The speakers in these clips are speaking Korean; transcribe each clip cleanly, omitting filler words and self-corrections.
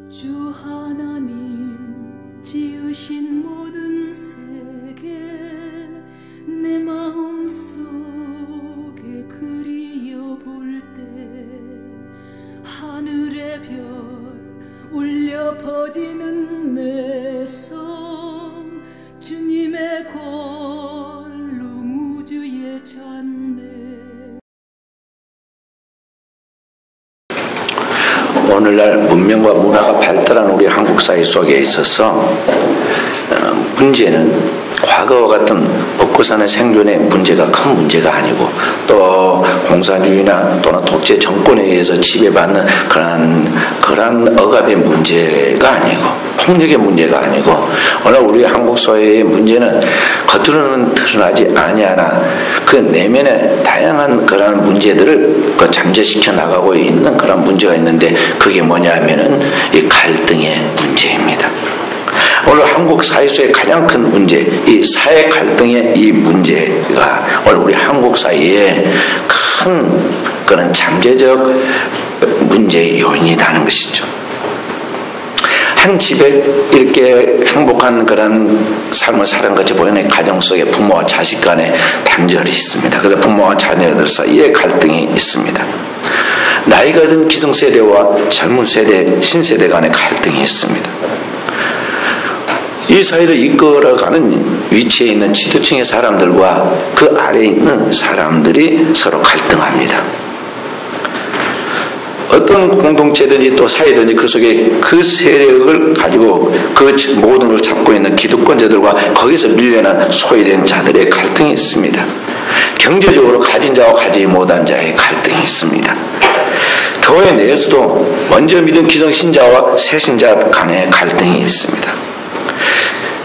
주 하나님 지으신 모든 세계 내 마음속에 그리워볼 때 하늘의 별 울려 퍼지는 내 성 주님의 권능 우주에 찼네. 오늘날 문명과 문화가 발달한 우리 한국 사회 속에 있어서 문제는 과거와 같은 먹고 사는 생존의 문제가 큰 문제가 아니고 또 공산주의나 또는 독재 정권에 의해서 지배받는 그런 억압의 문제가 아니고 폭력의 문제가 아니고 오늘 우리 한국 사회의 문제는 겉으로는 드러나지 아니하나 그 내면에 다양한 그런 문제들을 잠재시켜 나가고 있는 그런 문제가 있는데 그게 뭐냐 하면은 이 갈등의 문제입니다. 오늘 한국 사회 속의 가장 큰 문제, 이 사회 갈등의 이 문제가 오늘 우리 한국 사회에 큰 그런 잠재적 문제의 요인이라는 것이죠. 한 집에 이렇게 행복한 그런 삶을 사는 것이 보이는 가정 속에 부모와 자식 간의 단절이 있습니다. 그래서 부모와 자녀들 사이에 갈등이 있습니다. 나이가 든 기성세대와 젊은 세대, 신세대 간의 갈등이 있습니다. 이 사회를 이끌어가는 위치에 있는 지도층의 사람들과 그 아래에 있는 사람들이 서로 갈등합니다. 어떤 공동체든지 또 사회든지 그 속에 그 세력을 가지고 그 모든 걸 잡고 있는 기득권자들과 거기서 밀려난 소외된 자들의 갈등이 있습니다. 경제적으로 가진 자와 가지지 못한 자의 갈등이 있습니다. 교회 내에서도 먼저 믿은 기성신자와 새신자 간의 갈등이 있습니다.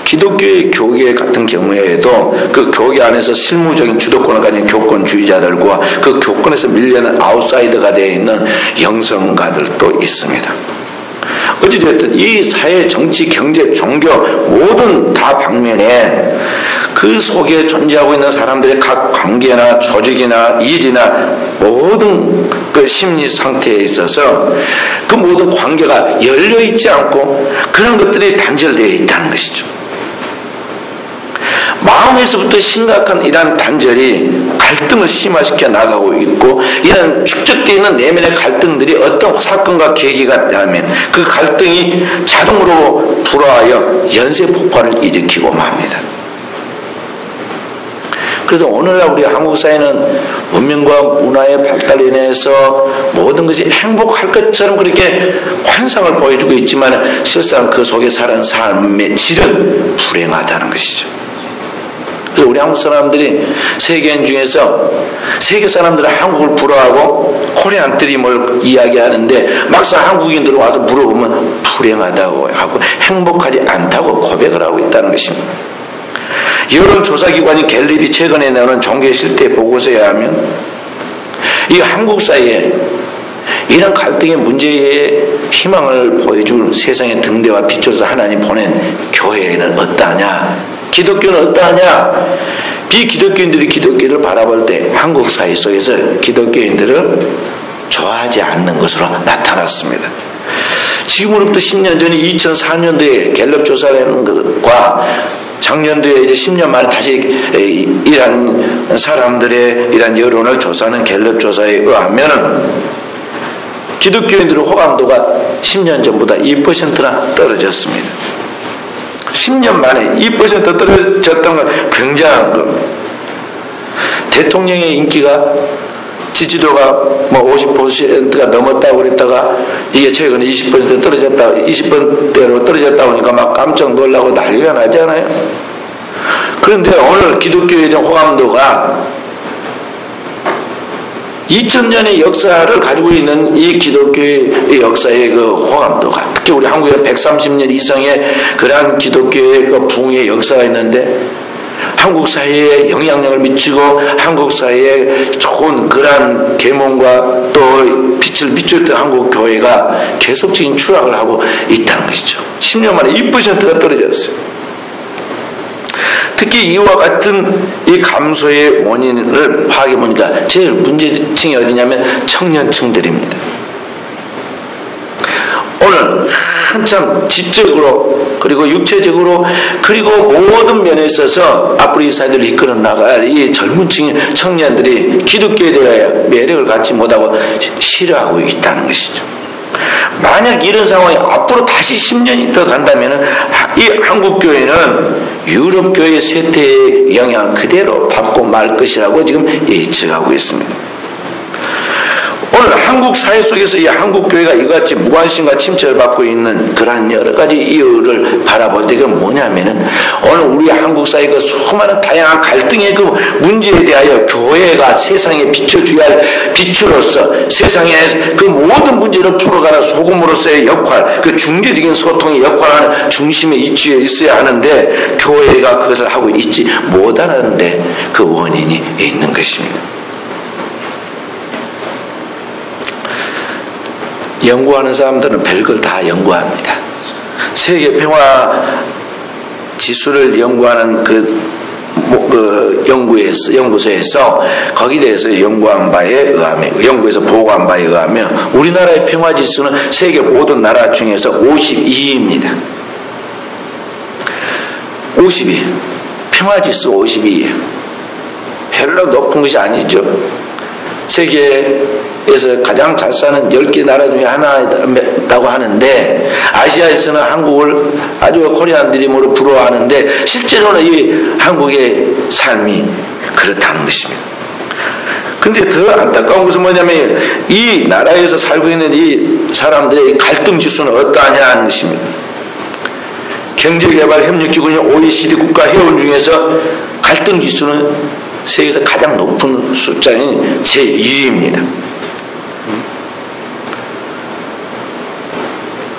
기독교의 교계 같은 경우에도 그 교계 안에서 실무적인 주도권을 가진 교권주의자들과 그 교권에서 밀려난 아웃사이더가 되어 있는 영성가들도 있습니다. 어찌되었든 이 사회, 정치, 경제, 종교 모든 다 방면에 그 속에 존재하고 있는 사람들의 각 관계나 조직이나 일이나 모든 그 심리 상태에 있어서 그 모든 관계가 열려있지 않고 그런 것들이 단절되어 있다는 것이죠. 마음에서부터 심각한 이러한 단절이 갈등을 심화시켜 나가고 있고 이런 축적되어 있는 내면의 갈등들이 어떤 사건과 계기가 되면 그 갈등이 자동으로 불어하여 연쇄 폭발을 일으키고 맙니다. 그래서 오늘날 우리 한국 사회는 문명과 문화의 발달에 인해서 모든 것이 행복할 것처럼 그렇게 환상을 보여주고 있지만 실상 그 속에 사는 삶의 질은 불행하다는 것이죠. 그래서 우리 한국 사람들이 세계인 중에서 세계 사람들은 한국을 부러워하고 코리안 드림을 이야기하는데 막상 한국인들 와서 물어보면 불행하다고 하고 행복하지 않다고 고백을 하고 있다는 것입니다. 여론조사기관인 갤럽이 최근에 내놓은 종교실태 보고서에 하면 이 한국 사회에 이런 갈등의 문제에 희망을 보여줄 세상의 등대와 빛으로서 하나님 보낸 교회는 어떠하냐, 기독교는 어떠하냐. 비기독교인들이 기독교를 바라볼 때 한국 사회 속에서 기독교인들을 좋아하지 않는 것으로 나타났습니다. 지금으로부터 10년 전에 2004년도에 갤럽 조사를 하는 것과 작년도에 이제 10년 만에 다시 이런 사람들의 이런 여론을 조사하는 갤럽 조사에 의하면 기독교인들의 호감도가 10년 전보다 2%나 떨어졌습니다. 10년 만에 2% 떨어졌던 건 굉장한 겁니다. 대통령의 인기가 지지도가 뭐 50%가 넘었다고 그랬다가 이게 최근에 20% 떨어졌다, 20%대로 떨어졌다 보니까 막 깜짝 놀라고 난리가 나잖아요. 그런데 오늘 기독교에 대한 호감도가 2000년의 역사를 가지고 있는 이 기독교의 역사의 그 호감도가 특히 우리 한국에 130년 이상의 그러한 기독교의 그 붕의 역사가 있는데 한국 사회에 영향력을 미치고 한국 사회에 좋은 그러한 계몽과 또 빛을 비추었던 한국 교회가 계속적인 추락을 하고 있다는 것이죠. 10년 만에 2%가 떨어졌어요. 특히 이와 같은 이 감소의 원인을 파악해 보니까 제일 문제층이 어디냐면 청년층들입니다. 오늘 한참 지적으로 그리고 육체적으로 그리고 모든 면에 있어서 앞으로 이 사회들을 이끌어 나갈 이 젊은 청년들이 기독교에 대하여 매력을 갖지 못하고 싫어하고 있다는 것이죠. 만약 이런 상황이 앞으로 다시 10년이 더 간다면 이 한국교회는 유럽교회 쇠퇴의 영향을 그대로 받고 말 것이라고 지금 예측하고 있습니다. 오늘 한국 사회 속에서 이 한국교회가 이같이 무관심과 침체를 받고 있는 그러한 여러 가지 이유를 바라볼 때가 뭐냐면은 오늘 우리 한국 사회 그 수많은 다양한 갈등의 그 문제에 대하여 교회가 세상에 비춰줘야 할 빛으로서 세상의 그 모든 문제를 풀어가는 소금으로서의 역할, 그 중재적인 소통의 역할을 중심에 위치해 있어야 하는데 교회가 그것을 하고 있지 못하는데 그 원인이 있는 것입니다. 연구하는 사람들은 별걸 다 연구합니다. 세계 평화 지수를 연구하는 연구소에서 거기에 대해서 연구한 바에 의하면, 연구에서 보고한 바에 의하면 우리나라의 평화 지수는 세계 모든 나라 중에서 52입니다. 52. 평화 지수 52예요. 별로 높은 것이 아니죠. 세계에서 가장 잘 사는 10개 나라 중에 하나라고 하는데 아시아에서는 한국을 아주 코리안 드림으로 부러워하는데 실제로는 이 한국의 삶이 그렇다는 것입니다. 그런데 더 안타까운 것은 뭐냐면 이 나라에서 살고 있는 이 사람들의 갈등 지수는 어떠하냐 하는 것입니다. 경제개발협력기구인 OECD 국가 회원 중에서 갈등 지수는 세계에서 가장 높은 숫자인 제2위입니다.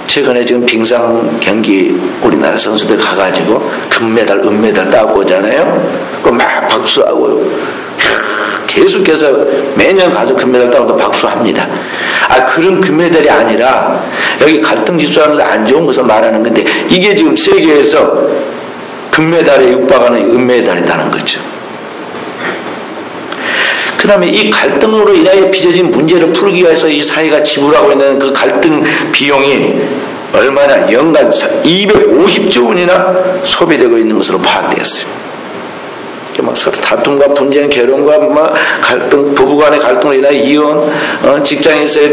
최근에 지금 빙상 경기 우리나라 선수들 가가지고 금메달, 은메달 따고 오잖아요. 그럼 막 박수하고요. 계속해서 매년 가서 금메달 따고 박수합니다. 그런 금메달이 아니라 여기 갈등 지수하는 게 안 좋은 것을 말하는 건데 이게 지금 세계에서 금메달에 육박하는 은메달이라는 거죠. 그 다음에 이 갈등으로 인하여 빚어진 문제를 풀기 위해서 이 사회가 지불하고 있는 그 갈등 비용이 얼마나 연간 250조 원이나 소비되고 있는 것으로 파악되었어요. 막 서로 다툼과 분쟁, 결혼과 갈등, 부부간의 갈등으로 인하여 이혼, 직장에서의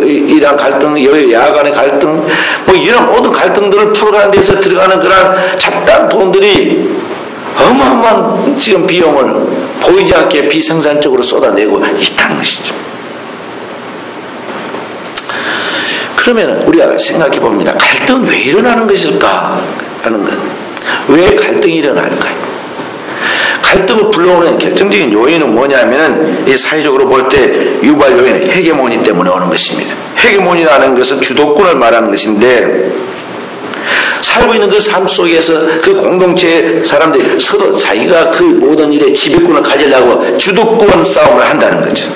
일한 갈등, 야간 간의 갈등, 이런 모든 갈등들을 풀어가는 데서 들어가는 그런 잡다한 돈들이 어마어마한 지금 비용을 보이지 않게 비생산적으로 쏟아내고 있다는 것이죠. 그러면 우리가 생각해 봅니다. 갈등은 왜 일어나는 것일까 하는 것. 왜 갈등이 일어날까요? 갈등을 불러오는 결정적인 요인은 뭐냐면은 이 사회적으로 볼 때 유발 요인은 헤게모니 때문에 오는 것입니다. 헤게모니라는 것은 주도권을 말하는 것인데 살고 있는 그 삶 속에서 그 공동체의 사람들이 서로 자기가 그 모든 일에 지배권을 가지려고 주도권 싸움을 한다는 거죠.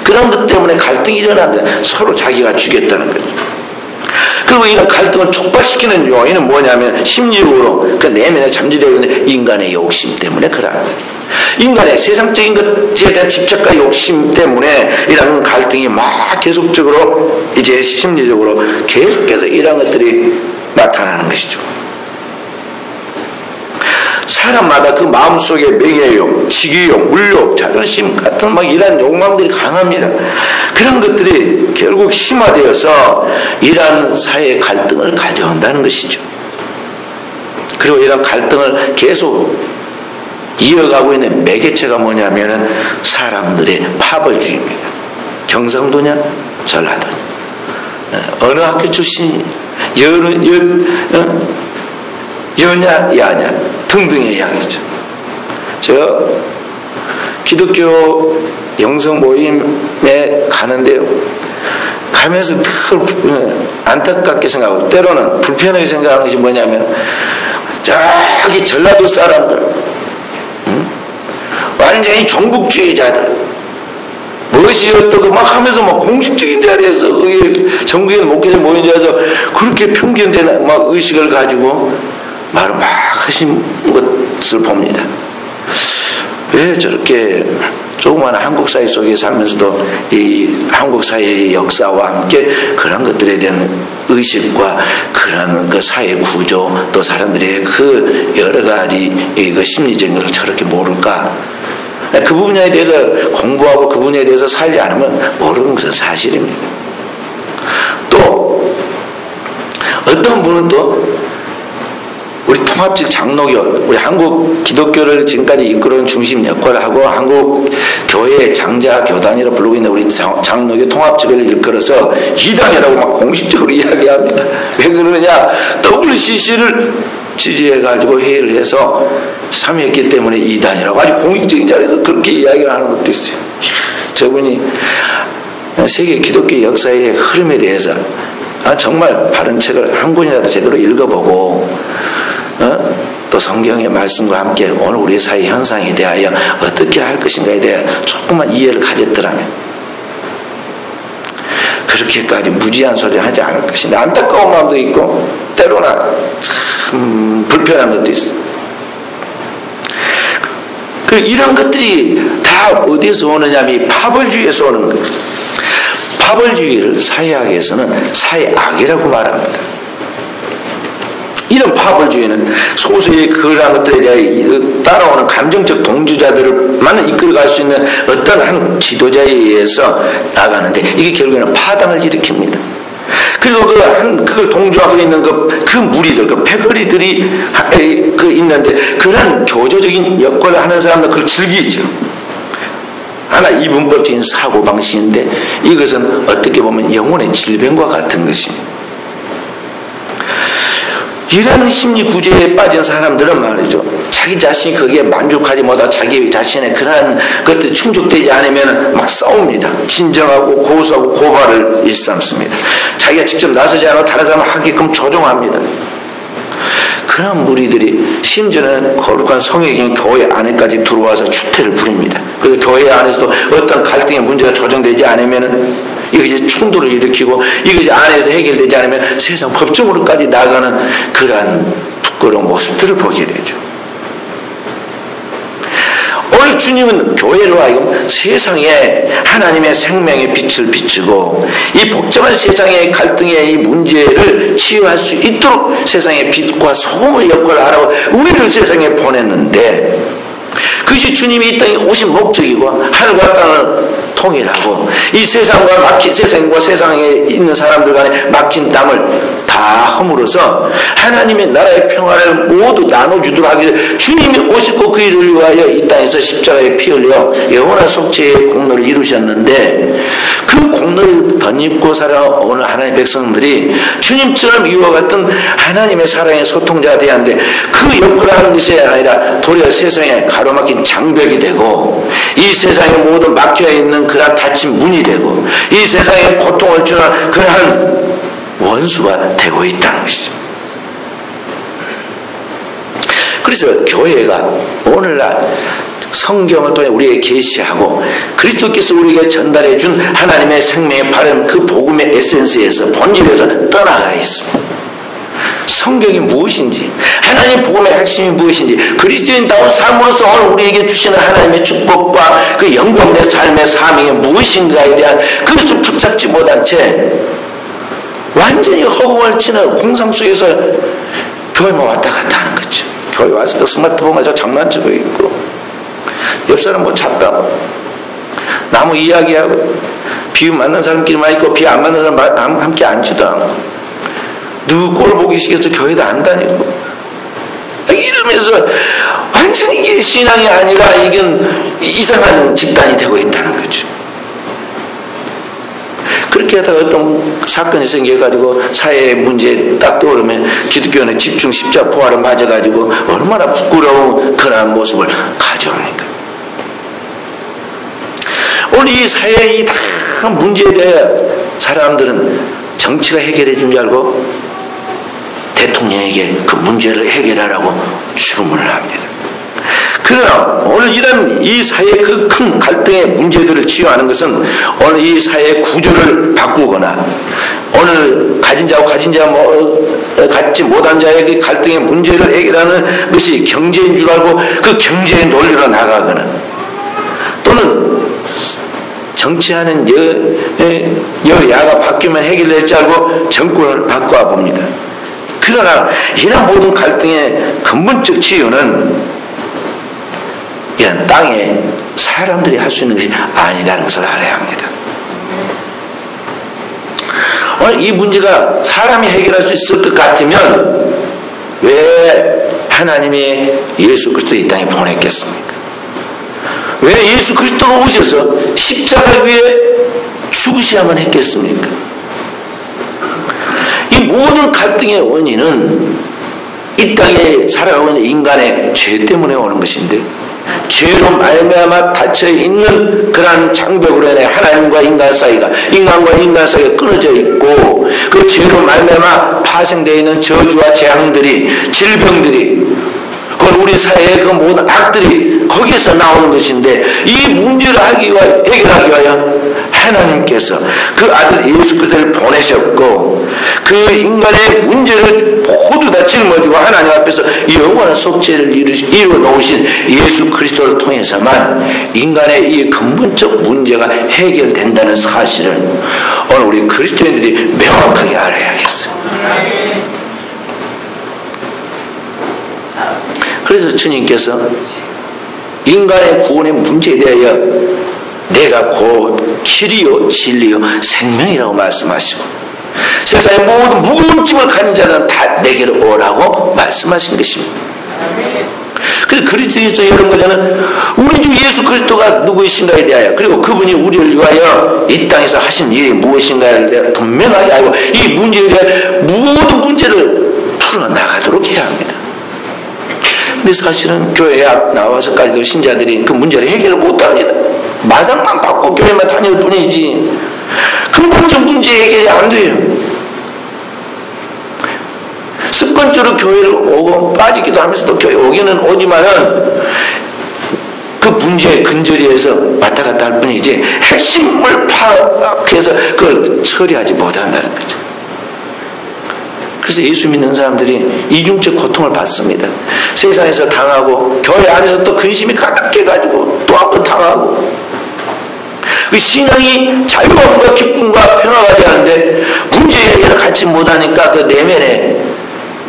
그런 것 때문에 갈등이 일어납니다. 서로 자기가 주겠다는 거죠. 그리고 이런 갈등을 촉발시키는 요인은 뭐냐면 심리적으로 그 내면에 잠재되어 있는 인간의 욕심 때문에 그러한 거죠. 인간의 세상적인 것에 대한 집착과 욕심 때문에 이런 갈등이 막 계속적으로 이제 심리적으로 계속해서 이런 것들이 나타나는 것이죠. 사람마다 그 마음속에 명예욕, 직위욕, 물욕, 자존심 같은 이런 욕망들이 강합니다. 그런 것들이 결국 심화되어서 이러한 사회의 갈등을 가져온다는 것이죠. 그리고 이런 갈등을 계속 이어가고 있는 매개체가 뭐냐면은 사람들의 파벌주의입니다. 경상도냐, 전라도냐, 어느 학교 출신이냐, 여냐, 야냐 등등의 이야기죠. 제가 기독교 영성 모임에 가는데요. 가면서 늘 안타깝게 생각하고 때로는 불편하게 생각하는 것이 뭐냐면 저기 전라도 사람들 완전히 종북주의자들 무엇이 어떻고 막 하면서 공식적인 자리에서 전국에 목회자 모인 자리에서 그렇게 편견된 의식을 가지고 말을 막 하신 것을 봅니다. 왜 저렇게 조그마한 한국 사회 속에 살면서도 이 한국 사회의 역사와 함께 그런 것들에 대한 의식과 그런 그 사회 구조 또 사람들의 그 여러 가지 그 심리적인 것을 저렇게 모를까? 그 분야에 대해서 공부하고 그 분야에 대해서 살지 않으면 모르는 것은 사실입니다. 또 어떤 분은 또 우리 통합직 장로교, 우리 한국 기독교를 지금까지 이끌어온 중심 역할을 하고 한국 교회의 장자 교단이라 부르고 있는 우리 장로교 통합직을 이끌어서 이단이라고 막 공식적으로 이야기합니다. 왜 그러느냐? WCC를 지지해가지고 회의를 해서 참여했기 때문에 이단이라고 아주 공식적인 자리에서 그렇게 이야기를 하는 것도 있어요. 저분이 세계 기독교 역사의 흐름에 대해서 정말 바른 책을 한 권이라도 제대로 읽어보고 또 성경의 말씀과 함께 오늘 우리 사회 현상에 대하여 어떻게 할 것인가에 대해 조금만 이해를 가졌더라면 그렇게까지 무지한 소리 하지 않을 것인데 안타까운 마음도 있고 때로나 참 불편한 것도 있어. 이런 것들이 다 어디서 오느냐면 이 파벌주의에서 오는 거죠. 파벌주의를 사회학에서는 사회악이라고 말합니다. 이런 파벌주의는 소수의 그러한 것들에 대해 따라오는 감정적 동조자들만 이끌어갈 수 있는 어떤 한 지도자에 의해서 나가는데 이게 결국에는 파당을 일으킵니다. 그리고 그걸 동조하고 있는 그 무리들, 그 패거리들이 있는데 그런 교조적인 역할을 하는 사람들 그걸 즐기죠. 하나 이분법적인 사고방식인데 이것은 어떻게 보면 영혼의 질병과 같은 것입니다. 이런 심리 구조에 빠진 사람들은 말이죠. 자기 자신이 거기에 만족하지 못하고 자기 자신의 그러한 것들이 충족되지 않으면 막 싸웁니다. 진정하고 고소하고 고발을 일삼습니다. 자기가 직접 나서지 않고 다른 사람을 하게끔 조종합니다. 그런 무리들이 심지어는 거룩한 성역인 교회 안에까지 들어와서 추태를 부립니다. 그래서 교회 안에서도 어떤 갈등의 문제가 조정되지 않으면 이것이 충돌을 일으키고 이것이 안에서 해결되지 않으면 세상 법정으로까지 나가는 그러한 부끄러운 모습들을 보게 되죠. 오늘 주님은 교회로 하여금 세상에 하나님의 생명의 빛을 비추고 이 복잡한 세상의 갈등의 이 문제를 치유할 수 있도록 세상의 빛과 소금의 역할을 하라고 우리를 세상에 보냈는데 그것이 주님이 이 땅에 오신 목적이고 하늘과 땅을 통일하고 이 세상과 세상에 있는 사람들 간에 막힌 땅을 다 허물어서 하나님의 나라의 평화를 모두 나눠주도록 하기 위해 주님이 오시고 그 일을 위하여 이 땅에서 십자가에 피 흘려 영원한 속죄의 공로를 이루셨는데 그 공로를 덧입고 살아오는 하나님의 백성들이 주님처럼 이와 같은 하나님의 사랑의 소통자가 되어야 하는데 그 역할을 하는 것이 아니라 도리어 세상에 가로막힌 장벽이 되고 이 세상에 모두 막혀있는 그러한 닫힌 문이 되고 이 세상에 고통을 주는 그러한 원수가 되고 있다는 것이죠. 그래서 교회가 오늘날 성경을 통해 우리에게 계시하고 그리스도께서 우리에게 전달해 준 하나님의 생명의 바른 그 복음의 에센스에서 본질에서 떠나가 있습니다. 성경이 무엇인지 하나님의 복음의 핵심이 무엇인지 그리스도인다운 삶으로서 오늘 우리에게 주시는 하나님의 축복과 그 영광의 삶의 사명이 무엇인가에 대한 그것을 붙잡지 못한 채 완전히 허공을 치는 공상 속에서 교회만 왔다 갔다 하는 거죠. 교회 와서도 스마트폰 가지고 장난치고 있고 옆 사람 뭐 잡다 나무 이야기하고 비 맞는 사람끼리만 있고 비 안 맞는 사람 함께 앉지도 않고 누구 꼴 보기 싫어서 교회도 안 다니고 이러면서 완전히 이게 신앙이 아니라 이건 이상한 집단이 되고 있다는 거죠. 그렇게 하다가 어떤 사건이 생겨가지고 사회의 문제에 딱 떠오르면 기독교는 집중 십자 부활을 맞아가지고 얼마나 부끄러운 그런 모습을 가져옵니까? 오늘 이 사회의 다 문제에 대해 사람들은 정치가 해결해 준 줄 알고 대통령에게 그 문제를 해결하라고 주문을 합니다. 그러나 오늘 이런 이 사회의 그 큰 갈등의 문제들을 치유하는 것은 오늘 이 사회의 구조를 바꾸거나 오늘 가진 자와 가진 자 갖지 못한 자의 그 갈등의 문제를 해결하는 것이 경제인 줄 알고 그 경제의 논리로 나가거나 또는 정치하는 여야가 바뀌면 해결될지 알고 정권을 바꿔 봅니다. 그러나 이런 모든 갈등의 근본적 치유는 이런 땅에 사람들이 할 수 있는 것이 아니라는 것을 알아야 합니다. 오늘 이 문제가 사람이 해결할 수 있을 것 같으면 왜 하나님이 예수 그리스도를 이 땅에 보냈겠습니까? 왜 예수 그리스도가 오셔서 십자가 위에 죽으셔야만 했겠습니까? 이 모든 갈등의 원인은 이 땅에 살아가고 있는 인간의 죄 때문에 오는 것인데, 죄로 말미암아 닫혀 있는 그러한 장벽으로 인해 하나님과 인간 사이가, 인간과 인간 사이가 끊어져 있고, 그 죄로 말미암아 파생되어 있는 저주와 재앙들이, 질병들이, 그건 우리 사회의 그 모든 악들이 거기에서 나오는 것인데, 이 문제를 해결하기 위하여 하나님께서 그 아들 예수 그리스도를 보내셨고, 그 인간의 문제를 모두 다 짊어지고 하나님 앞에서 영원한 속죄를 이루어 놓으신 예수 그리스도를 통해서만 인간의 이 근본적 문제가 해결된다는 사실을 오늘 우리 그리스도인들이 명확하게 알아야겠어요. 그래서 주님께서 인간의 구원의 문제에 대하여 내가 곧 길이요 진리요 생명이라고 말씀하시고, 세상의 모든 무거운 짐을 가진 자는 다 내게로 오라고 말씀하신 것입니다. 그래서 그리스도에서 여러분 거는 우리 주 예수 그리스도가 누구이신가에 대하여, 그리고 그분이 우리를 위하여 이 땅에서 하신 일이 무엇인가에 대해 분명하게 알고 이 문제에 대한 모든 문제를 풀어나가도록 해야 합니다. 근데 사실은 교회에 나와서까지도 신자들이 그 문제를 해결을 못합니다. 마당만 받고 교회만 다닐 뿐이지 근본적 문제 해결이 안 돼요. 습관적으로 교회를 오고 빠지기도 하면서도 교회 오기는 오지만은 그 문제의 근저리에서 왔다 갔다 할 뿐이지 핵심을 파악해서 그걸 처리하지 못한다는 거죠. 그래서 예수 믿는 사람들이 이중적 고통을 받습니다. 세상에서 당하고 교회 안에서 또 근심이 가득해가지고 또 한 번 당하고, 그 신앙이 자유함과 기쁨과 평화가 되었는데 문제 해결을 갖지 못하니까 그 내면에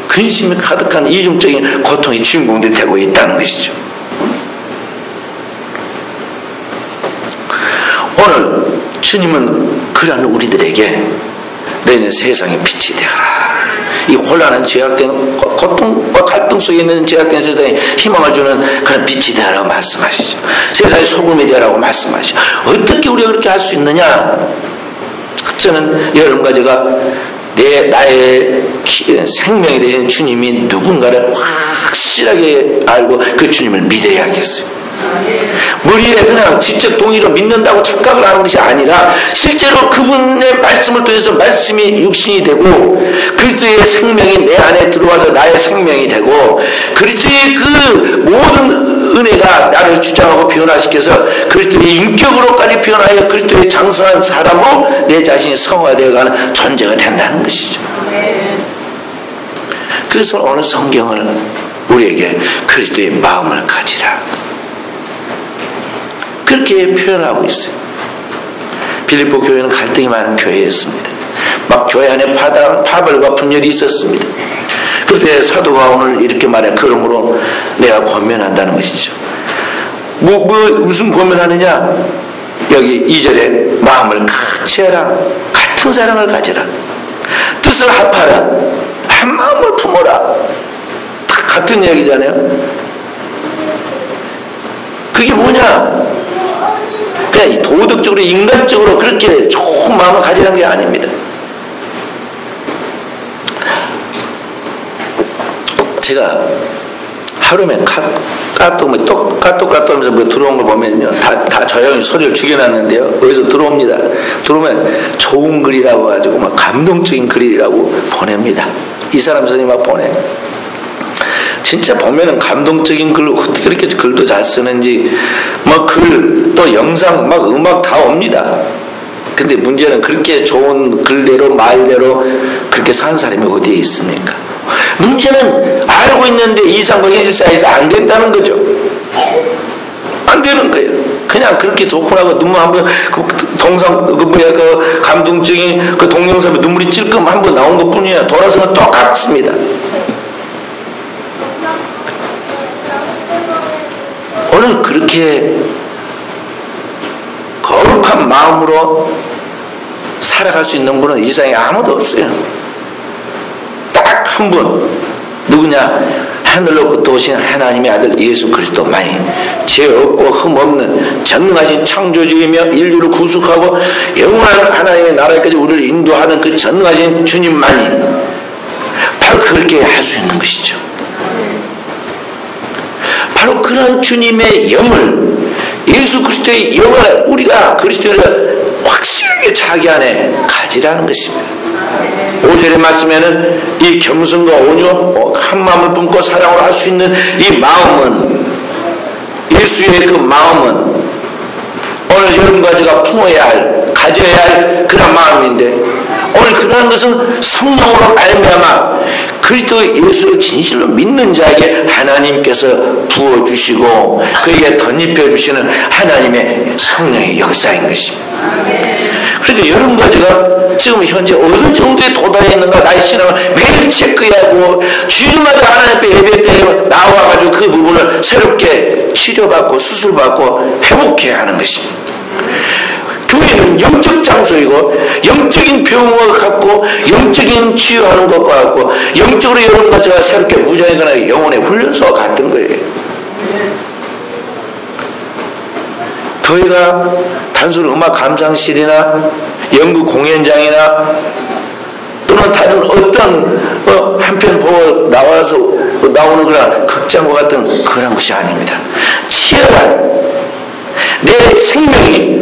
근심이 가득한 이중적인 고통이 주인공들이 되고 있다는 것이죠. 오늘 주님은 그러한 우리들에게 너희는 세상의 빛이 되어라, 이 혼란한 죄악된 고통과 갈등 속에 있는 죄악된 세상에 희망을 주는 그런 빛이 되라고 말씀하시죠. 세상의 소금이 되라고 말씀하시죠. 어떻게 우리가 그렇게 할 수 있느냐? 저는 여러분과 제가 나의 생명이 되신 주님이 누군가를 확실하게 알고 그 주님을 믿어야겠어요. 머리에 그냥 지적 동의로 믿는다고 착각을 하는 것이 아니라 실제로 그분의 말씀을 통해서 말씀이 육신이 되고 그리스도의 생명이 내 안에 들어와서 나의 생명이 되고 그리스도의 그 모든 은혜가 나를 주장하고 변화시켜서 그리스도의 인격으로까지 변화하여 그리스도의 장성한 사람으로 내 자신이 성화되어가는 존재가 된다는 것이죠. 그래서 오늘 성경을 우리에게 그리스도의 마음을 가지라 그렇게 표현하고 있어요. 빌립보 교회는 갈등이 많은 교회였습니다. 막 교회 안에 파벌과 분열이 있었습니다. 그때 사도가 오늘 이렇게 말해, 그러므로 내가 권면한다는 것이죠. 무슨 권면하느냐? 여기 2절에 마음을 같이 해라, 같은 사랑을 가져라, 뜻을 합하라, 한 마음을 품어라. 다 같은 이야기잖아요. 그게 뭐냐? 그냥 도덕적으로 인간적으로 그렇게 좋은 마음을 가지는 게 아닙니다. 제가 하루면 까똑 하면서 들어온 걸 보면요, 다 조용히 소리를 죽여놨는데요, 여기서 들어옵니다. 들어오면 좋은 글이라고 가지고 막 감동적인 글이라고 보냅니다. 이 사람 선생님 막 보내. 진짜 보면은 감동적인 글, 어떻게 그렇게 글도 잘 쓰는지, 막 글, 또 영상, 막 음악 다 옵니다. 근데 문제는 그렇게 좋은 글대로, 말대로 그렇게 사는 사람이 어디에 있습니까? 문제는 알고 있는데 이상과 현실 사이에서 안 된다는 거죠. 안 되는 거예요. 그냥 그렇게 좋구나. 눈물 한번, 감동적인 동영상에 눈물이 찔끔 한번 나온 것 뿐이에요. 돌아서면 똑같습니다. 오늘 그렇게 거룩한 마음으로 살아갈 수 있는 분은 이 세상에 아무도 없어요. 딱 한 분. 누구냐? 하늘로부터 오신 하나님의 아들 예수 그리스도만이 죄 없고 흠 없는 전능하신 창조주이며 인류를 구속하고 영원한 하나님의 나라까지 우리를 인도하는 그 전능하신 주님만이 바로 그렇게 할 수 있는 것이죠. 바로 그런 주님의 영을, 예수 그리스도의 영을 우리가 그리스도를 확실하게 자기 안에 가지라는 것입니다. 5절의 말씀에는 이 겸손과 온유, 한 마음을 품고 사랑으로 할 수 있는 이 마음은, 예수의 그 마음은 오늘 여러분과 제가 품어야 할, 가져야 할 그런 마음인데, 오늘 그런 것은 성령으로 말미암아 그리스도 예수를 진실로 믿는 자에게 하나님께서 부어주시고 그에게 덧입혀주시는 하나님의 성령의 역사인 것입니다. 그러니까 여러분과 제가 지금 현재 어느 정도에 도달해 있는가, 나의 신앙을 매일 체크하고 주일마다 하나님 앞에 예배 때 나와가지고 그 부분을 새롭게 치료받고 수술받고 회복해야 하는 것입니다. 교회는 영적 장소이고 영적인 병을 갖고 영적인 치유하는 것과 같고 영적으로 여러분과 제가 새롭게 무장하거나 영혼의 훈련소와 같은 거예요. 교회가 단순히 음악 감상실이나 연극 공연장이나 또는 다른 어떤 한편 보고 나와서 나오는 그런 극장과 같은 그런 것이 아닙니다. 치열한 내 생명이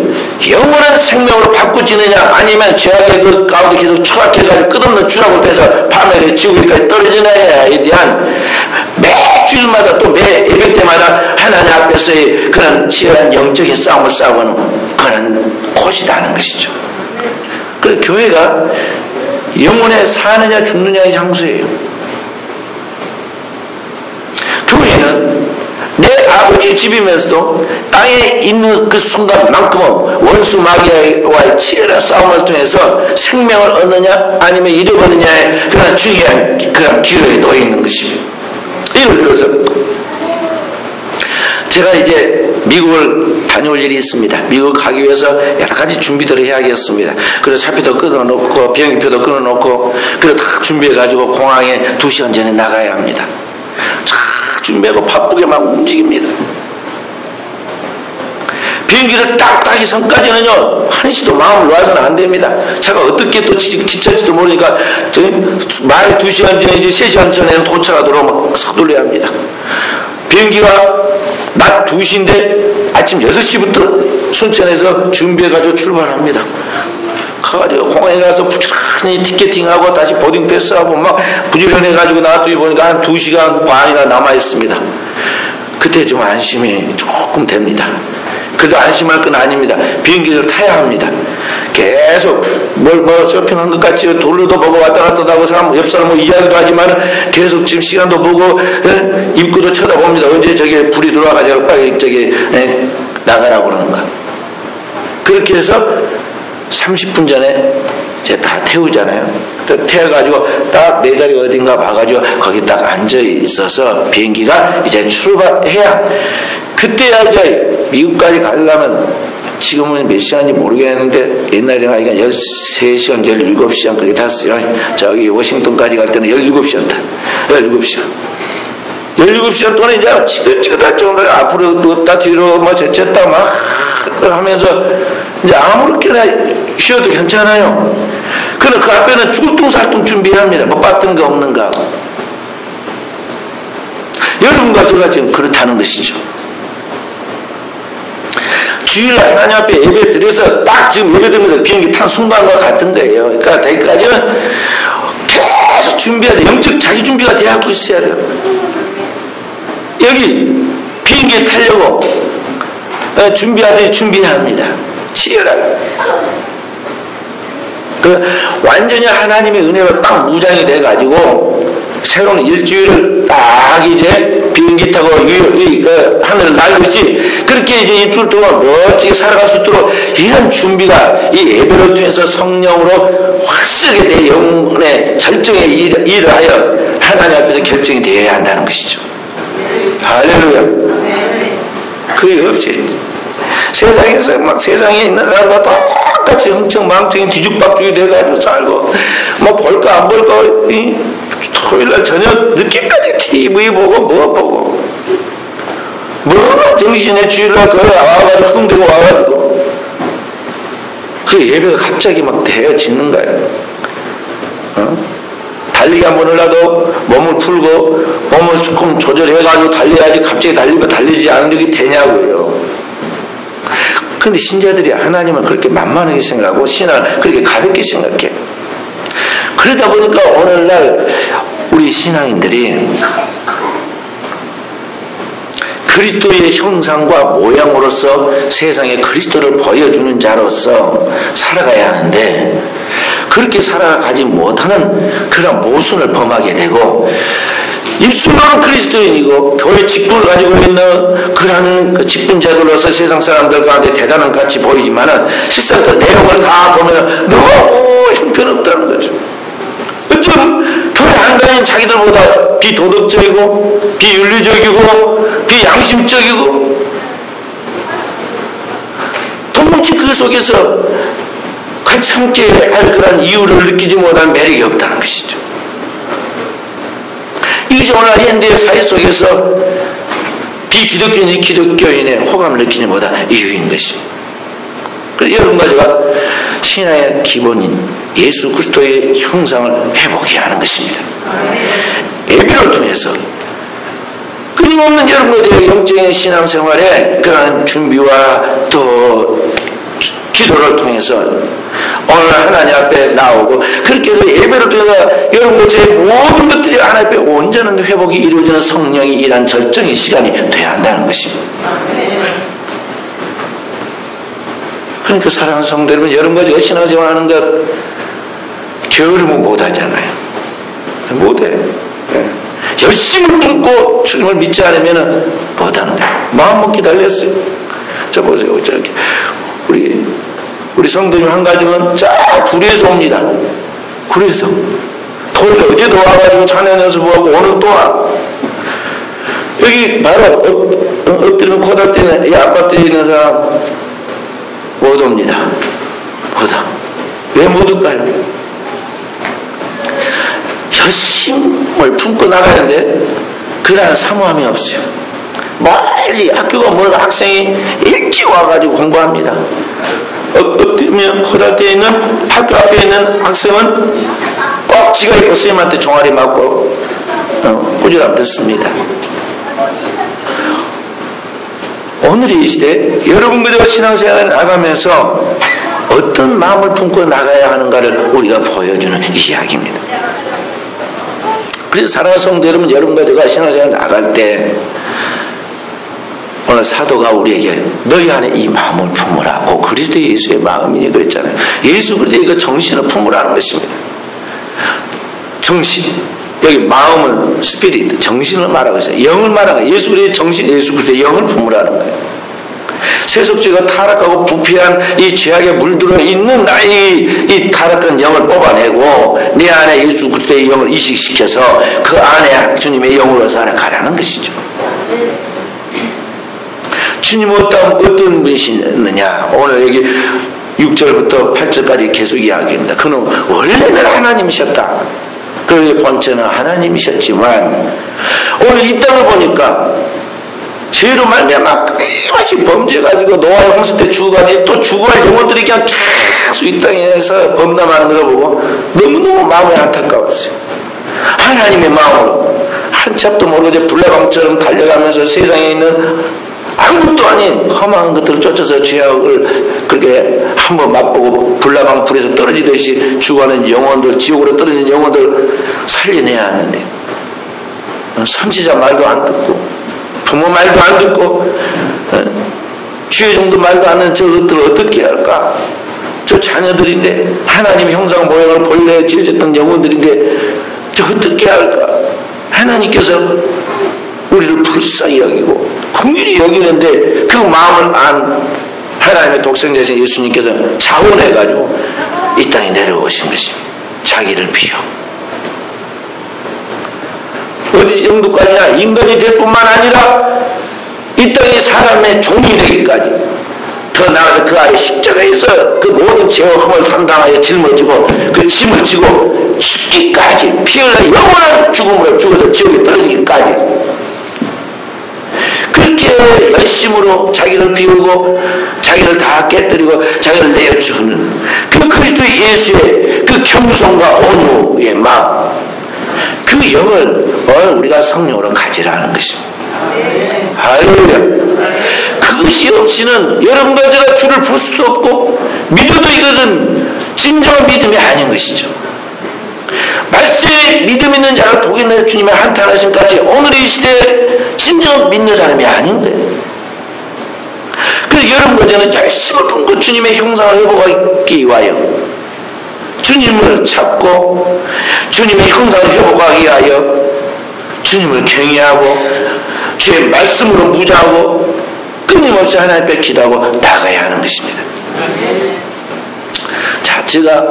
영원한 생명으로 바꾸지느냐, 아니면 죄악의 그 가운데 계속 추락해가지고 끝없는 추락을 해서 밤에 지구까지 떨어지느냐에 대한 매 주일마다 또 매 예배 때마다 하나님 앞에서의 그런 치열한 영적인 싸움을 싸우는 그런 곳이라는 것이죠. 그 교회가 영혼에 사느냐 죽느냐의 장소예요. 교회는 내 아버지 집이면서도 땅에 있는 그 순간만큼은 원수 마귀와의 치열한 싸움을 통해서 생명을 얻느냐 아니면 잃어버리느냐의 그런 중요한 그런 기로에 놓여 있는 것입니다. 예를 들어서 제가 이제 미국을 다녀올 일이 있습니다. 미국 가기 위해서 여러 가지 준비들을 해야겠습니다. 그래서 차표도 끊어놓고 비행기표도 끊어놓고 그래서 다 준비해가지고 공항에 2시간 전에 나가야 합니다. 준비하고 바쁘게 막 움직입니다. 비행기를 딱딱이 선까지는요, 한시도 마음을 놓아서는 안 됩니다. 제가 어떻게 또 지칠지도 모르니까, 말 2시간 전에, 이제 3시간 전에는 도착하도록 막 서둘러야 합니다. 비행기가 낮 2시인데 아침 6시부터 순천에서 준비해가지고 출발합니다. 가가지고 공항에 가서 부지런히 티켓팅하고 다시 보딩 패스하고 막 부지런해가지고 나왔더니 보니까 한 2시간 반이나 남아있습니다. 그때 좀 안심이 조금 됩니다. 그래도 안심할 건 아닙니다. 비행기를 타야 합니다. 계속 쇼핑한 것 같이 돌로도 보고 왔다 갔다 하고 옆 사람 이야기도 하지만 계속 지금 시간도 보고 입구도 쳐다봅니다. 언제 저게 불이 들어와가지고 빨리 저기 나가라고 그러는가. 그렇게 해서 30분 전에 이제 다 태우잖아요. 태워가지고 딱 내 자리 어딘가 봐가지고 거기 딱 앉아 있어서 비행기가 이제 출발해야, 그때야 이제 미국까지 가려면 지금은 몇 시간인지 모르겠는데 옛날에는 하니까 13시간, 17시간 그렇게 탔어요. 저기 워싱턴까지 갈 때는 17시간 타. 17시간. 17시간 동안 이제 지긋지긋할 정도로 앞으로 누웠다 뒤로 뭐 제쳤다 막 하면서 이제 아무렇게나 쉬어도 괜찮아요. 그러나 그 앞에는 죽을 둥살둥 준비해야 합니다. 뭐 빠뜬 거 없는가. 여러분과 제가 지금 그렇다는 것이죠. 주일날 하나님 앞에 예배 드려서 딱 지금 예배 드리면서 비행기 탄 순간과 같은 거예요. 그러니까 거기까지는 계속 준비해야 돼. 영적 자기 준비가 되어갖고 있어야 돼요. 여기 비행기에 타려고 준비하듯이 준비해야 합니다. 치열하게. 완전히 하나님의 은혜로 딱 무장이 돼가지고 새로운 일주일을 딱 이제 비행기 타고 그 하늘을 날듯이 그렇게 이제 일주일 동안 멋지게 살아갈 수 있도록 이런 준비가 이 예배를 통해서 성령으로 확실하게 내 영혼의 절정에 일을 하여 하나님 앞에서 결정이 되어야 한다는 것이죠. 할렐루야. 그게 없이 세상에서 막 세상에 있는 사람과 똑같이 흥청망청이 뒤죽박죽이 돼가지고 살고 뭐 볼까 안 볼까 토요일날 저녁 늦게까지 TV 보고 뭐 보고 뭐가 정신에 주일날 그걸 와가지고 흥대고 와가지고 그 예배가 갑자기 막 되어지는 거예요. 달리기 한번 하려도 몸을 풀고 몸을 조금 조절해가지고 달려야지 갑자기 달리면 달리지 않은 적이 되냐고요. 근데 신자들이 하나님을 그렇게 만만하게 생각하고 신앙을 그렇게 가볍게 생각해. 그러다 보니까 오늘날 우리 신앙인들이 그리스도의 형상과 모양으로서 세상에 그리스도를 보여주는 자로서 살아가야 하는데 그렇게 살아가지 못하는 그런 모순을 범하게 되고 입술로는 그리스도인이고 교회 직분을 가지고 있는 그러한 그 직분자들로서 세상 사람들 가운데 대단한 같이 보이지만은 실상 그 내용을 다 보면 너무 형편없다는 거죠. 어쩜 교회 안 다니는 자기들보다 비도덕적이고 비윤리적이고 비양심적이고 도무지 그 속에서 같이 함께 할 그런 이유를 느끼지 못한 매력이 없다는 것이죠. 이것이 오늘 현대의 사회 속에서 비기독교인이 기독교인의 호감을 느끼지 못한 이유인 것입니다. 그래서 여러분과 제가 신앙의 기본인 예수 그리스도의 형상을 회복해야 하는 것입니다. 예배를 통해서 끊임없는 여러분과 제가 영적인 신앙생활에 그런 준비와 또 기도를 통해서 오늘 하나님 앞에 나오고 그렇게 해서 예배를 통해서 여러분과 제 모든 것들이 하나님 앞에 온전한 회복이 이루어지는 성령이 일한 절정의 시간이 돼야 한다는 것입니다. 그러니까 사랑하는 성도 여러분, 여러분과 제가 신앙생활 하는 것 게으르면 못하잖아요. 못해. 네. 열심을 품고 주님을 믿지 않으면 못하는 거예요. 마음 먹기 달렸어요. 저 보세요. 저렇게 우리 성도님 한 가정은 쫙 구리에서 옵니다. 구리에서. 토요일 어제도 와가지고 찬양 연습하고 오늘 또 와. 여기 바로 엎드리는 코다때는 이 아파트에 있는 사람 못 옵니다. 못 와. 왜 못 올까요? 열심을 품고 나가는데 그러한 사모함이 없어요. 멀리 학교가 멀고 학생이 일찍 와가지고 공부합니다. 엎드리면 코다때에 있는 학교 앞에 있는 학생은 꼭 지가 있고 선생님한테 종아리 맞고 꾸지람 듣습니다. 오늘 이 시대 여러분들과 신앙생활을 나가면서 어떤 마음을 품고 나가야 하는가를 우리가 보여주는 이야기입니다. 그래서 사랑하는 성도 여러분, 여러분과 제가 신앙생활 나갈 때 오늘 사도가 우리에게 너희 안에 이 마음을 품으라. 고 그리스도 예수의 마음이니 그랬잖아요. 예수 그리스도의 그 정신을 품으라는 것입니다. 정신. 여기 마음은 스피릿, 정신을 말하고 있어요. 영을 말하는 거예요. 예수 그리스도의 정신, 예수 그리스도의 영을 품으라는 거예요. 세속주의가 타락하고 부패한 이 죄악에 물들어 있는 나의 이 타락한 영을 뽑아내고 내 안에 예수 그리스도의 영을 이식시켜서 그 안에 주님의 영으로 살아가라는 것이죠. 주님은 어떤 분이시느냐? 오늘 여기 6절부터 8절까지 계속 이야기합니다. 그는 원래는 하나님이셨다. 그의 본체는 하나님이셨지만 오늘 이 땅을 보니까 죄로 말미암아 끊임없이 범죄가지고 노아의 홍수 때 죽어가지고 또 죽어갈 영혼들이 그냥 계속 이 땅에서 범람하는 걸 보고 너무너무 마음이 안타까웠어요. 하나님의 마음으로 한참도 모르고 불나방처럼 달려가면서 세상에 있는 아무것도 아닌 험한 것들을 쫓아서 죄악을 그렇게 한번 맛보고 불나방 불에서 떨어지듯이 죽어가는 영혼들, 지옥으로 떨어지는 영혼들 살려내야 하는데 선지자 말도 안 듣고 부모 말도 안 듣고 주의 정도 말도 안 듣는 저것들을 어떻게 할까? 저 자녀들인데 하나님의 형상 모양을 본래 지어졌던 영혼들인데 저 어떻게 할까? 하나님께서 우리를 불쌍히 여기고 긍휼히 여기는데 그 마음을 안 하나님의 독생자신 예수님께서 자원해가지고 이 땅에 내려오신 것입니다. 자기를 비워. 어디 정도까지나 인간이 될 뿐만 아니라 이 땅에 사람의 종이 되기까지, 더 나아가서 그 아래 십자가에서 그 모든 죄와 흠을 담당하여 짊어지고 그 짐을 지고 죽기까지, 피 흘려 영원한 죽음으로 죽어서 지옥에 떨어지기까지 그렇게 열심으로 자기를 비우고 자기를 다 깨뜨리고 자기를 내어주는 그 그리스도 예수의 그 겸손과 온유의 마음, 그 영을 오늘 우리가 성령으로 가지라는 것입니다. 할렐루야. 그것이 없이는 여러분과 제가 주를 볼 수도 없고 믿어도 이것은 진정한 믿음이 아닌 것이죠. 말씀에 믿음 있는 자를 복이 있는 주님의 한탄하심까지 오늘의 이 시대에 진정 믿는 사람이 아닌 거예요. 그래서 여러분과 저는 열심을 품고 주님의 형상을 회복하기 위하여, 주님을 찾고 주님의 형상을 회복하기 위하여 주님을 경외하고 주의 말씀으로 무장하고 끊임없이 하나님 앞에 기도하고 나가야 하는 것입니다. 자, 제가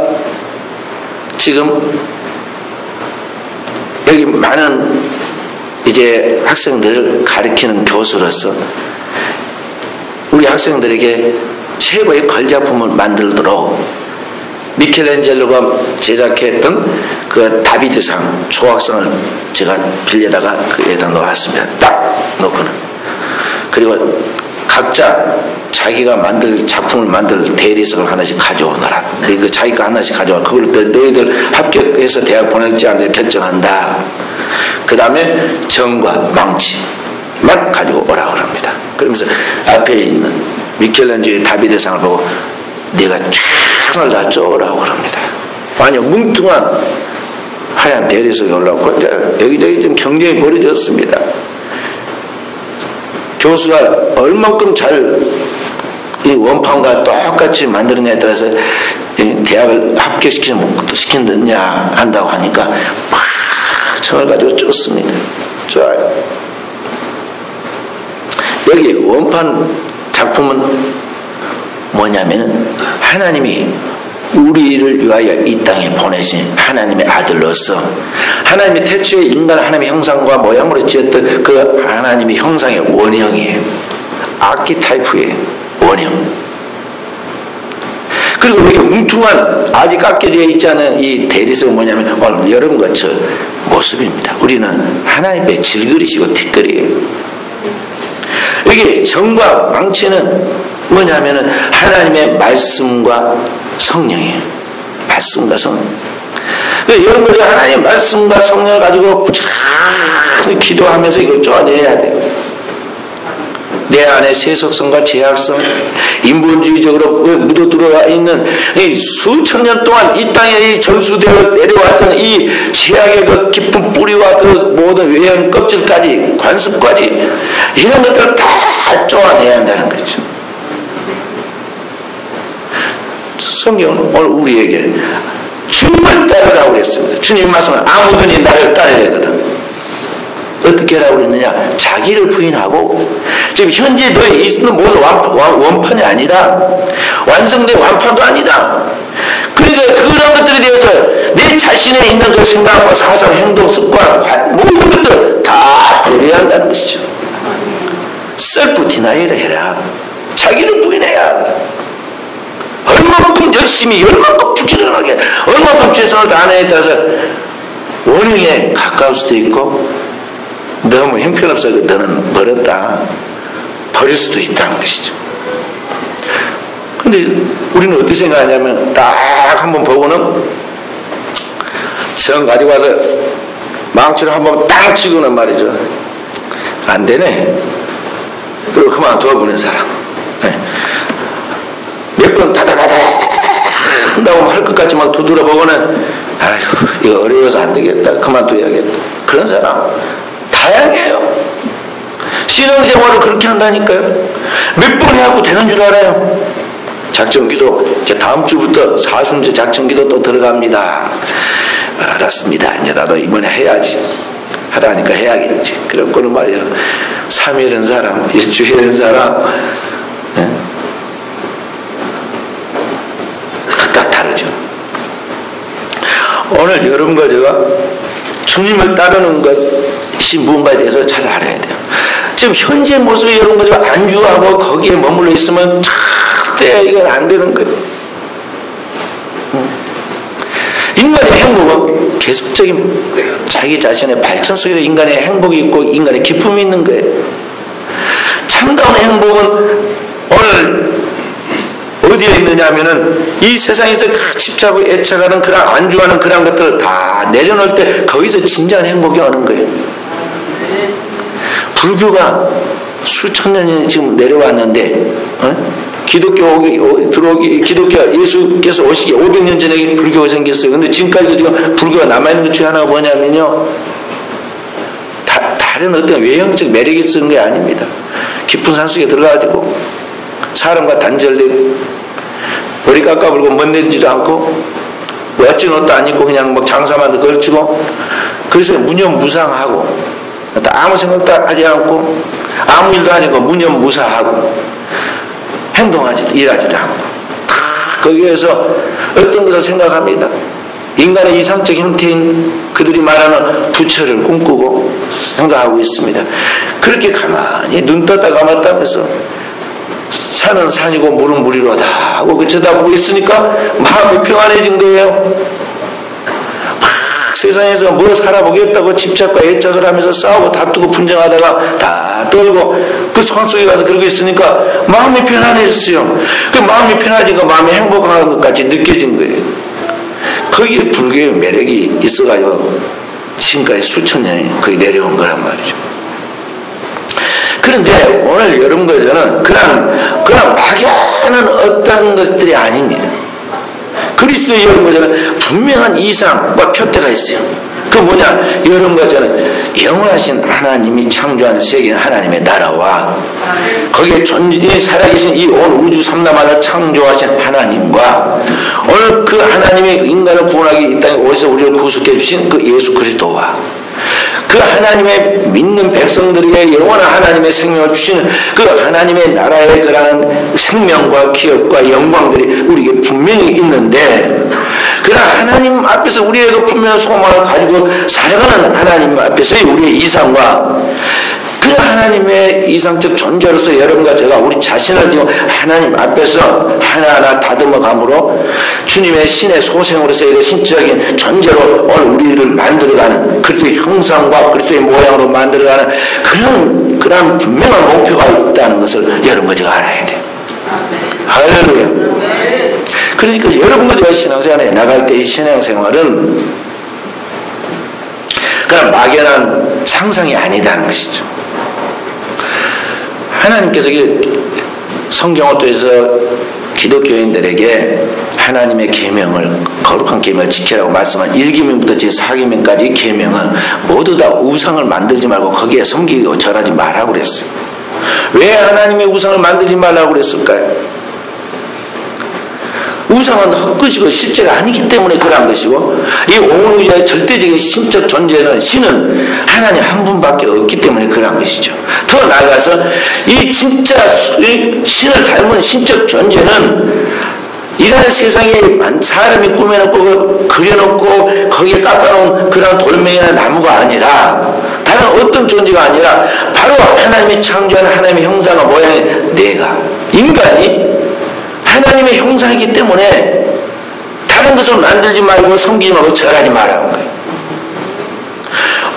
지금 여기 많은 이제 학생들을 가르치는 교수로서 우리 학생들에게 최고의 걸작품을 만들도록 미켈란젤로가 제작했던 그 다비드상 조각상을 제가 빌려다가 그에다 놓았습니다. 딱 놓고는. 그리고 각자 자기가 만들 작품을 만들 대리석을 하나씩 가져오너라. 그 자기가 하나씩 가져와. 그걸 너희들 합격해서 대학 보낼지 안 될지 결정한다. 그 다음에 정과 망치만 가지고 오라고 합니다. 그러면서 앞에 있는 미켈란젤로의 다비드상을 보고 네가 최선을 다해오라고 합니다. 완전 뭉뚱한 하얀 대리석이 올라오고 여기저기 좀 경쟁이 벌어졌습니다. 교수가 얼만큼 잘 이 원판과 똑같이 만들었냐에 따라서 대학을 합격시키느냐 한다고 하니까 막 청을 가지고 쫓습니다. 좋아요. 여기 원판 작품은 뭐냐면은 하나님이 우리를 위하여 이 땅에 보내신 하나님의 아들로서 하나님의 태초에 인간 하나님의 형상과 모양으로 지었던 그 하나님의 형상의 원형이에요. 아키타이프의 원형. 그리고 우리가 뭉퉁한 아직 깎여져 있지 않은 이 대리석은 뭐냐면 오늘 여러분과 저 모습입니다. 우리는 하나님의 질그리시고 티끌이에요. 여기 정과 망치는 뭐냐면은 하나님의 말씀과 성령이에요. 말씀과 성령. 그러니까 여러분들이 하나님의 말씀과 성령을 가지고 잘 기도하면서 이걸 쫓아내야 돼요. 내 안에 세속성과 제약성, 인본주의적으로 묻어 들어와 있는 이 수천 년 동안 이 땅에 전수되어 내려왔던 이 제약의 그 깊은 뿌리와 그 모든 외형 껍질까지, 관습까지 이런 것들을 다 쫓아내야 한다는 거죠. 성경은 오늘 우리에게 주님을 따르라고 그랬습니다. 주님 말씀은 아무든지 나를 따르래거든. 어떻게 하라고 그랬느냐? 자기를 부인하고, 지금 현재 너의 있는 모든 원판이 아니다. 완성된 완판도 아니다. 그러니까 그런 것들에 대해서 내 자신에 있는 그 생각과 사상, 행동, 습관, 모든 것들을 다 버려야 한다는 것이죠. 셀프 디나이를 해라. 자기를 부인해야 한다. 얼마큼 열심히, 얼마큼 부지런하게, 얼마큼 최선을 다하느냐에 따라서 원형에 가까울 수도 있고, 너무 형편없어 너는 멀었다 버릴 수도 있다는 것이죠. 근데 우리는 어떻게 생각하냐면 딱 한번 보고는 정 가지고 와서 망치를 한번 딱 치고는 말이죠. 안 되네. 그리고 그만 둬버리는 사람. 네. 몇 번 다다다다 한다고 할 것 같이 막 두드려보고는 아이고 이거 어려워서 안 되겠다. 그만둬야겠다. 그런 사람 다양해요. 신앙생활을 그렇게 한다니까요. 몇 번 해갖고 되는 줄 알아요. 작정기도 이제 다음 주부터 사순제 작정기도 또 들어갑니다. 알았습니다. 이제 나도 이번에 해야지 하라니까 해야겠지. 그랬고는 말이야. 3일은 사람, 일주일은 사람, 예? 각각 다르죠. 오늘 여러분과 제가 주님을 따르는 것이 무언가에 대해서 잘 알아야 돼요. 지금 현재 모습이 여러분과 제가 안주하고 거기에 머물러 있으면 절대 이건 안 되는 거예요. 인간의 행복은 계속적인 자기 자신의 발전 속에 인간의 행복이 있고 인간의 기쁨이 있는 거예요. 참다운 행복은 오늘 어디에 있느냐 하면은 이 세상에서 집착하고 애착하는 그런 안주하는 그런 것들을 다 내려놓을 때 거기서 진정한 행복이 오는 거예요. 불교가 수천 년이 지금 내려왔는데 기독교 예수께서 오시기 500년 전에 불교가 생겼어요. 근데 지금까지도 지금 불교가 남아있는 것 중에 하나가 뭐냐면요, 다른 어떤 외형적 매력이 쓰는 게 아닙니다. 깊은 산속에 들어가가지고 사람과 단절되고 머리 깎아불고 멋내지도 않고 멋진 옷도 안 입고 그냥 막 장사만 걸치고, 그래서 무념무상하고 아무 생각도 하지 않고 아무 일도 아니고 무념무사하고 행동하지도 일하지도 않고 거기에서 어떤 것을 생각합니다. 인간의 이상적 형태인 그들이 말하는 부처를 꿈꾸고 생각하고 있습니다. 그렇게 가만히 눈 떴다 감았다면서 산은 산이고 물은 물이로다 하고 그 쳐다보고 있으니까 마음이 평안해진 거예요. 세상에서 뭐 살아보겠다고 집착과 애착을 하면서 싸우고 다투고 분쟁하다가 다 떨고 그 산속에 가서 그러고 있으니까 마음이 편안해졌어요. 그 마음이 편안해지니까 마음이 행복한 것 같이 느껴진 거예요. 거기에 불교의 매력이 있어가지고 지금까지 수천 년이 거의 내려온 거란 말이죠. 그런데 오늘 여러분과 저는 그런 막연한 어떤 것들이 아닙니다. 그리스도의 여러분과 저는 분명한 이상과 표대가 있어요. 그 뭐냐? 여러분과 저는 영원하신 하나님이 창조한 세계 하나님의 나라와 거기에 살아계신 이 온 우주 삼라만을 창조하신 하나님과 오늘 그 하나님의 인간을 구원하기 이 땅에 오셔서 우리를 구속해 주신 그 예수 그리스도와 그 하나님의 믿는 백성들에게 영원한 하나님의 생명을 주시는 그 하나님의 나라의 그러한 생명과 기업과 영광들이 우리에게 분명히 있는데, 그러나 하나님 앞에서 우리의 그 분명한 소망을 가지고 살아가는 하나님 앞에서의 우리의 이상과 그 하나님의 이상적 존재로서 여러분과 제가 우리 자신을 지금 하나님 앞에서 하나하나 다듬어 감으로 주님의 신의 소생으로서의 신적인 존재로 오늘 우리를 만들어가는 그리스도의 형상과 그리스도의 모양으로 만들어가는 그런 분명한 목표가 있다는 것을 여러분과 제가 알아야 돼요. 할렐루야. 그러니까 여러분과 제가 신앙생활에 나갈 때 이 신앙생활은 그냥 막연한 상상이 아니다는 것이죠. 하나님께서 성경을 통해서 기독교인들에게 하나님의 계명을, 거룩한 계명을 지키라고 말씀한 1계명부터 제4계명까지 계명은 모두 다 우상을 만들지 말고 거기에 섬기고 절하지 말라고 그랬어요. 왜 하나님의 우상을 만들지 말라고 그랬을까요? 우상은 헛것이고 실제가 아니기 때문에 그러한 것이고, 이 온 우주의 절대적인 신적 존재는 신은 하나님 한 분밖에 없기 때문에 그러한 것이죠. 더 나아가서 이 진짜 신을 닮은 신적 존재는 이런 세상에 사람이 꾸며놓고 그려놓고 거기에 깎아놓은 그런 돌멩이나 나무가 아니라 다른 어떤 존재가 아니라 바로 하나님이 창조한 하나님의 형상과 모양의 내가, 인간이 하나님의 형상이기 때문에 다른 것을 만들지 말고 섬기지 말고 절하지 말라는 거예요.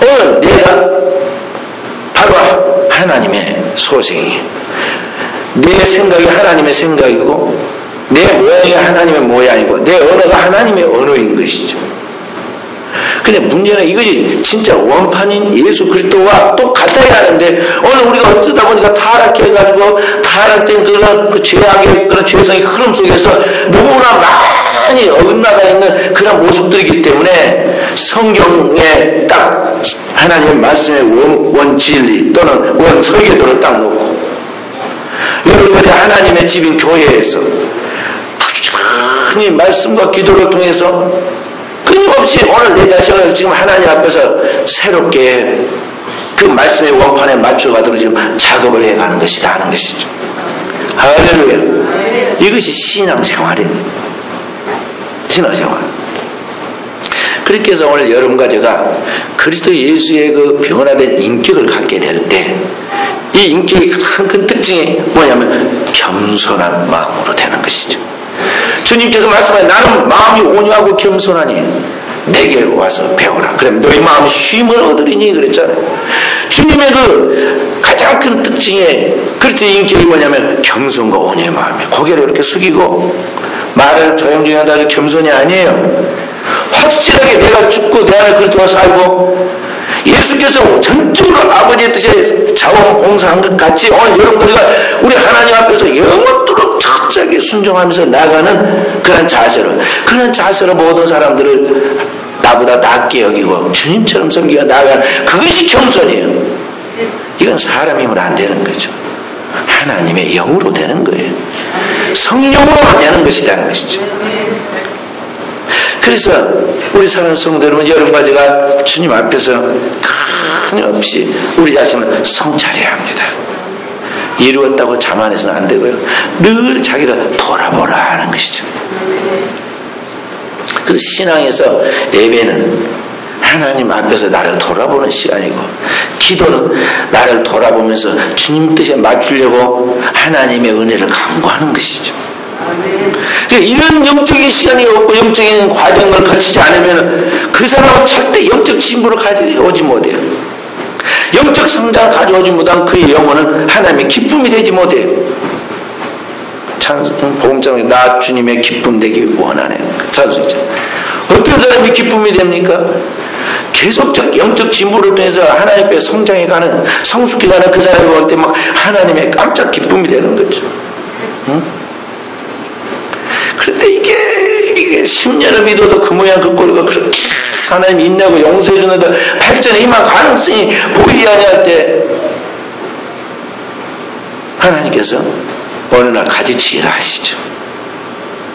오늘 내가 바로 하나님의 소생이에요. 내 생각이 하나님의 생각이고 내 모양이 하나님의 모양이고 내 언어가 하나님의 언어인 것이죠. 근데 문제는 이것이 진짜 원판인 예수 그리스도와 똑같아야 하는데, 오늘 우리가 어쩌다 보니까 타락해가지고 타락된 그 죄악의 그런 죄성의 흐름 속에서 너무나 많이 어긋나가 있는 그런 모습들이기 때문에 성경에 딱 하나님의 말씀의 원진리 또는 원설계도를 딱 놓고 여러분들이 하나님의 집인 교회에서 부지런히 말씀과 기도를 통해서 끊임없이 오늘 내 자신을 지금 하나님 앞에서 새롭게 그 말씀의 원판에 맞춰가도록 지금 작업을 해가는 것이다 하는 것이죠. 할렐루야. 이것이 신앙생활입니다. 신앙생활. 그렇게 해서 오늘 여러분과 제가 그리스도 예수의 그 변화된 인격을 갖게 될 때 이 인격의 큰 특징이 뭐냐면 겸손한 마음으로 되는 것이죠. 주님께서 말씀하신 나는 마음이 온유하고 겸손하니 내게 와서 배우라. 그럼 너희 마음이 쉼을 얻으리니 그랬잖아요. 주님의 그 가장 큰 특징의 그리스도의 인격이 뭐냐면 겸손과 온유의 마음이에요. 고개를 이렇게 숙이고 말을 조용조용 한다고 겸손이 아니에요. 확실하게 내가 죽고 내 안에 그리스도가 살고 예수께서 전적으로 아버지의 뜻에 자원봉사한 것 같이 오늘 여러분들과 우리 하나님 앞에서 영원토록 철저하게 순종하면서 나가는 그런 자세로 모든 사람들을 나보다 낮게 여기고 주님처럼 섬기고 나가는 그것이 겸손이에요. 이건 사람 힘으로 안 되는 거죠. 하나님의 영으로 되는 거예요. 성령으로 되는 것이라는 것이죠. 그래서 우리 사랑하는 성도 여러분, 여러분과 제가 주님 앞에서 끊임없이 우리 자신을 성찰해야 합니다. 이루었다고 자만해서는 안 되고요. 늘 자기를 돌아보라 하는 것이죠. 그래서 신앙에서 예배는 하나님 앞에서 나를 돌아보는 시간이고, 기도는 나를 돌아보면서 주님 뜻에 맞추려고 하나님의 은혜를 간구하는 것이죠. 이런 영적인 시간이 없고 영적인 과정을 거치지 않으면 그 사람은 절대 영적 진보를 가져오지 못해요. 영적 성장을 가져오지 못한 그의 영혼은 하나님의 기쁨이 되지 못해요. 복음장에 나 주님의 기쁨 되기 원하네. 찬송이죠. 어떤 사람이 기쁨이 됩니까? 계속적 영적 진보를 통해서 하나님 앞에 성장해가는, 성숙해가는 그 사람이 올 때 막 하나님의 깜짝 기쁨이 되는 거죠. 응? 그런데 이게 10년을 믿어도 그 모양 그 꼴과 그렇게 하나님 인내하고 용서해 주는데 발전에 임한 가능성이 보이지 아니할 때 하나님께서 어느 날 가지치기를 하시죠.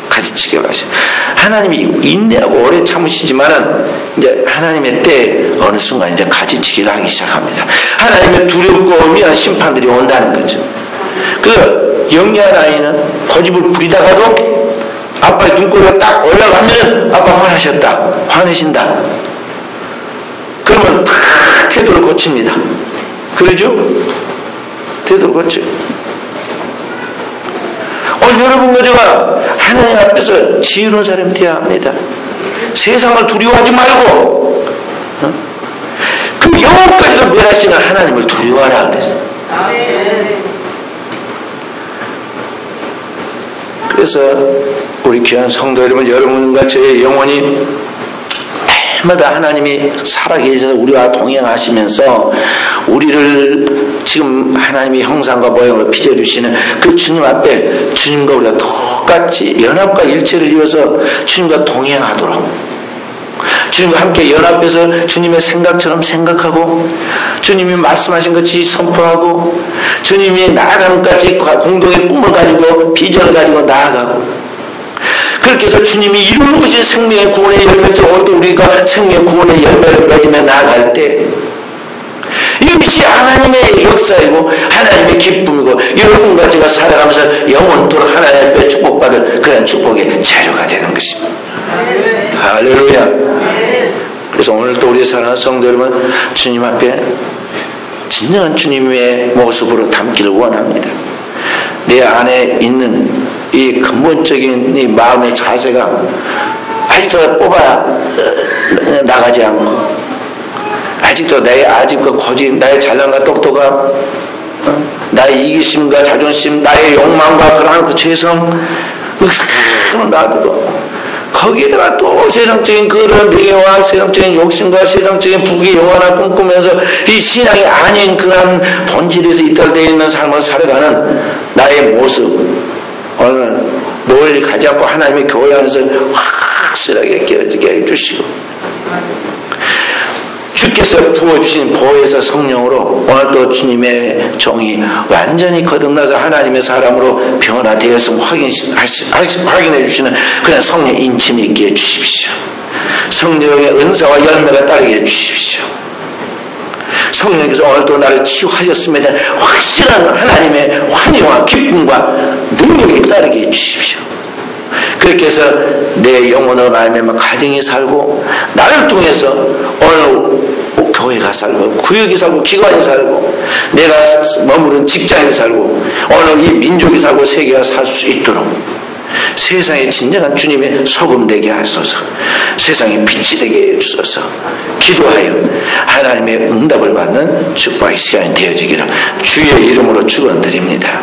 가지치기를 하시죠. 하나님이 인내하고 오래 참으시지만은 이제 하나님의 때 어느 순간 이제 가지치기를 하기 시작합니다. 하나님의 두렵고 미안 심판들이 온다는 거죠. 그 영리한 아이는 고집을 부리다가도 아빠의 눈꼬리가 딱 올라가면 아빠 화내신다. 그러면 탁 태도를 고칩니다. 그러죠? 태도를 고쳐요. 오늘 여러분과 제가 하나님 앞에서 지혜로운 사람이 되어야 합니다. 세상을 두려워하지 말고 그 영혼까지도 멸하시는 하나님을 두려워하라 그랬어요. 그래서 우리 귀한 성도 여러분, 여러분과 저의 영혼이 날마다 하나님이 살아계셔서 우리와 동행하시면서 우리를 지금 하나님의 형상과 모양으로 빚어주시는 그 주님 앞에 주님과 우리가 똑같이 연합과 일체를 이루어서 주님과 동행하도록, 주님과 함께 연합해서 주님의 생각처럼 생각하고 주님이 말씀하신 것이 선포하고 주님이 나아가는 것까지 공동의 꿈을 가지고 비전을 가지고 나아가고, 그렇게 해서 주님이 이루어진 생명의 구원의 열매죠. 오늘도 우리가 생명의 구원의 열매를 맺으며 나아갈 때 이것이 하나님의 역사이고 하나님의 기쁨이고 여러분과 제가 살아가면서 영원토록 하나님 앞에 축복받을 그런 축복의 재료가 되는 것입니다. 할렐루야. 그래서 오늘도 우리 사랑하는 성도 여러분, 주님 앞에 진정한 주님의 모습으로 담기를 원합니다. 내 안에 있는 이 근본적인 이 마음의 자세가 아직도 뽑아 나가지 않고, 아직도 나의 아집과 고집, 나의 잘난과 똑똑함, 나의 이기심과 자존심, 나의 욕망과 그러한 그 죄성, 놔두고 거기에다가 또 세상적인 그런 명예와 세상적인 욕심과 세상적인 부귀 영화나 꿈꾸면서 이 신앙이 아닌 그런 본질에서 이탈되어 있는 삶을 살아가는 나의 모습, 오늘 멀리 가지 않고 하나님의 교회 안에서 확실하게 깨어지게 해주시고, 주께서 부어주신 보혜사 성령으로 오늘도 주님의 종이 완전히 거듭나서 하나님의 사람으로 변화되었음을 확인해 주시는 그런 성령 인침이 있게 해주십시오. 성령의 은사와 열매가 따르게 해주십시오. 성령께서 오늘도 나를 치유하셨음에 대한 확실한 하나님의 환희와 기쁨과 능력이 따르게 해주십시오. 그렇게 해서 내 영혼으로 말미암아 가정이 살고, 나를 통해서 오늘 교회가 살고, 구역이 살고, 기관이 살고, 내가 머무른 직장이 살고, 오늘 이 민족이 살고, 세계가 살 수 있도록 세상에 진정한 주님의 소금 되게 하소서. 세상에 빛이 되게 해주소서. 기도하여 하나님의 응답을 받는 축복의 시간이 되어지기를 주의 이름으로 축원드립니다.